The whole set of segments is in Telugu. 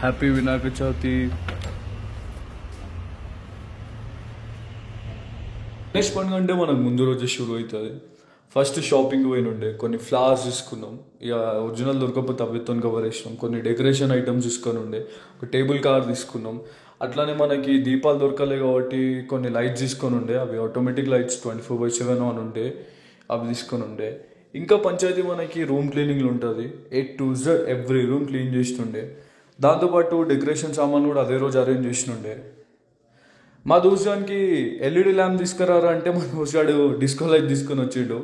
హ్యాపీ వినాయక చవితి. గణేష్ పండుగ అంటే మనకు ముందు రోజే షురు అవుతుంది. ఫస్ట్ షాపింగ్ పోయినుండే కొన్ని ఫ్లవర్స్ తీసుకున్నాం. ఇక ఒరిజినల్ దొరకకపోతే అవితో కవర్ వేసినాం. కొన్ని డెకరేషన్ ఐటమ్స్ తీసుకొని ఉండే, ఒక టేబుల్ కవర్ తీసుకున్నాం. అట్లానే మనకి దీపాలు దొరకలే కాబట్టి కొన్ని లైట్స్ తీసుకొని ఉండే, అవి ఆటోమేటిక్ లైట్స్ 24/7 ఆన్ ఉండే, అవి తీసుకొని ఉండే. ఇంకా పంచాయతీ మనకి రూమ్ క్లీనింగ్లు ఉంటుంది. A to Z every room clean చేస్తుండే. దాంతోపాటు డెకరేషన్ సామాన్ కూడా అదే రోజు అరేంజ్ చేసినుండే. మా దోస్తుగానికి ఎల్ఈడి ల్యాంప్ తీసుకురారా అంటే మా దోస్తుగాడు డిస్కో లైట్ తీసుకొని వచ్చిండు.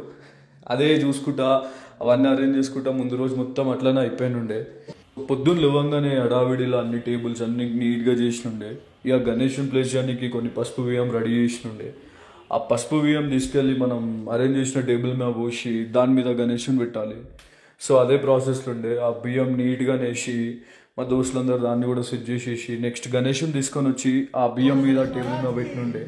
అదే చూసుకుంటా అవన్నీ అరేంజ్ చేసుకుంటా ముందు రోజు మొత్తం అట్లనే అయిపోయినుండే. పొద్దున్న లేవంగానే హడావిడిలో అన్ని టేబుల్స్ అన్ని నీట్గా చేసినుండే. ఇక గణేషుని ప్లేస్ చేయడానికి కొన్ని పసుపు బియ్యం రెడీ చేసినుండే. ఆ పసుపు బియ్యం తీసుకెళ్ళి మనం అరేంజ్ చేసిన టేబుల్ మీద పోసి దాని మీద గణేషుని పెట్టాలి. సో అదే ప్రాసెస్లో ఉండే. ఆ బియ్యం నీట్గా నేసి మా దోస్తులందరూ దాన్ని కూడా సెట్ చేసేసి నెక్స్ట్ గణేషుని తీసుకొని వచ్చి ఆ బియ్యం మీద టేబుల్ మీద పెట్టినుండే.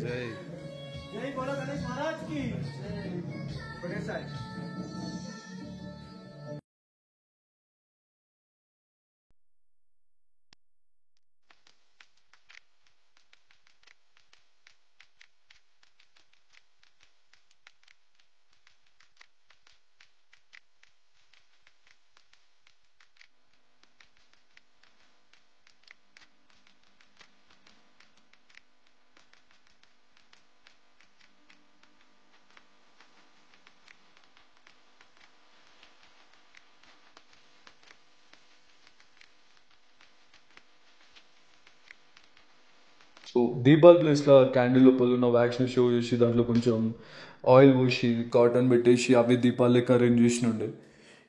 సో దీపాల ప్లేస్లో క్యాండిల్ లోపల ఉన్న వ్యాక్స్ని షో చేసి దాంట్లో కొంచెం ఆయిల్ పోసి కాటన్ పెట్టేసి అవి దీపాలు లెక్క అరేంజ్ చేసినుండే.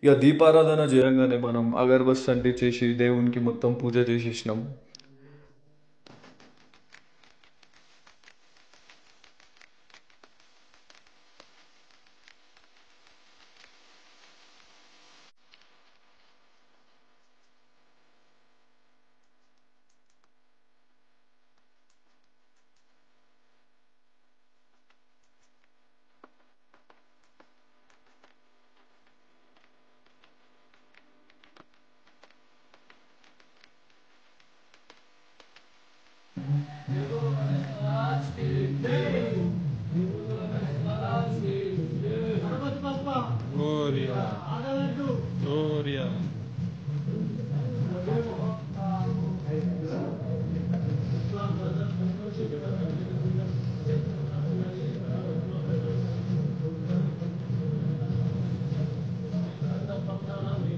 ఇక దీపారాధన చేయగానే మనం అగరబత్తి అంటించేసి దేవునికి మొత్తం పూజ చేసేసినాం.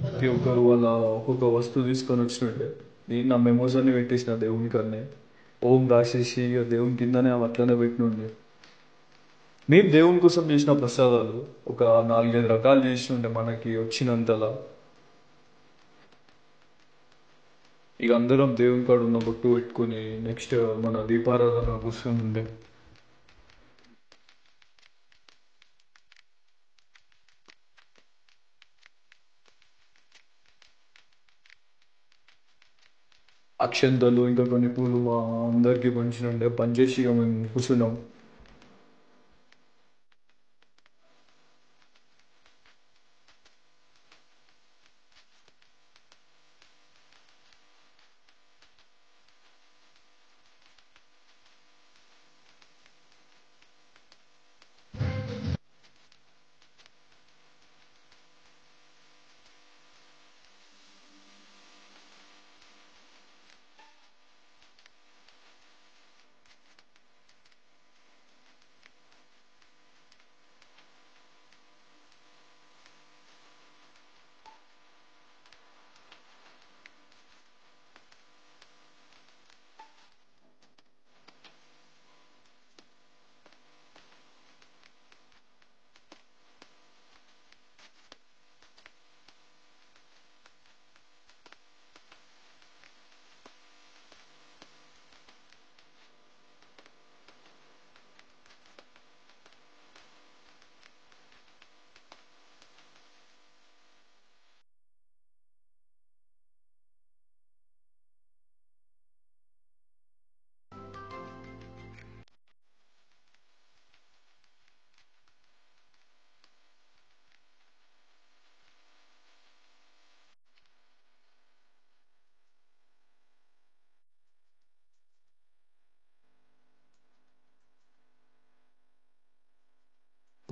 ప్రతి ఒక్కరు వాళ్ళ ఒక్కొక్క వస్తువు తీసుకొని వచ్చినట్టే నేను నా మెమోస్ అన్ని పెట్టేసిన దేవుని కన్నే ఓం రాసేసి ఇక దేవుని కిందనే అవి అట్లనే పెట్టినుండే. మేము దేవుని కోసం చేసిన ప్రసాదాలు ఒక 4-5 రకాలు చేసినుండే మనకి వచ్చినంతలా. ఇక అందరం దేవుని కాడ ఉన్న బొట్టు పెట్టుకొని నెక్స్ట్ మన దీపారాధన కూర్చొని ఉండే. అక్షంతలు ఇంకా కొన్ని పూలు మా అందరికీ పంచినుండే. పనిచేసి ఇక మేము కూర్చున్నాం.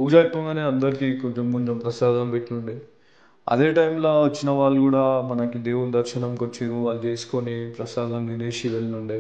పూజ అయిపోగానే అందరికీ కొంచెం కొంచెం ప్రసాదం పెట్టుండే. అదే టైంలో వచ్చిన వాళ్ళు కూడా మనకి దేవుని దర్శనంకి వచ్చి వాళ్ళు చేసుకొని ప్రసాదం తినేసి వెళ్ళుండే.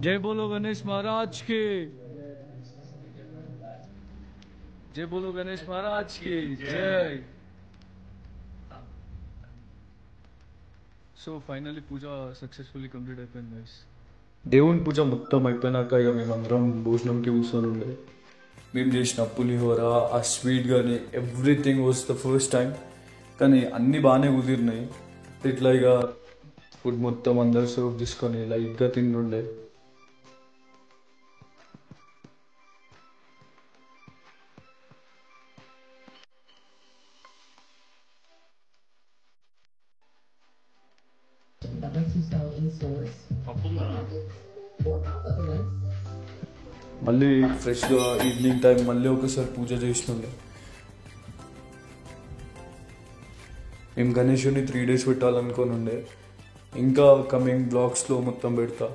జై బోలో గణేష్ మహారాజ్ కి, జై బోలో గణేష్ మహారాజ్ కి జై. సో ఫైనల్లీ పూజ సక్సెస్ఫుల్లీ కంప్లీట్ అయిపోయింది గైస్. దేవుని పూజ మొత్తం అయిపోయినాక ఇక మేమందరం భోజనంకి కూర్చొని ఉండే. మేము చేసిన పులిహోర, ఆ స్వీట్ కానీ everything was the first time. కానీ అన్నీ బాగానే కుదిరినాయి. ఇట్లా ఇక ఫుడ్ మొత్తం అందరు సర్వ్ చేసుకొని లైట్గా తింటుండే. మళ్ళీ ఫ్రెష్గా ఈవినింగ్ టైం మళ్ళీ ఒకసారి పూజ చేస్తుండే. మేము గణేషుని 3 days పెట్టాలనుకొని ఉండే. ఇంకా కమింగ్ బ్లాగ్స్లో మొత్తం పెడతా.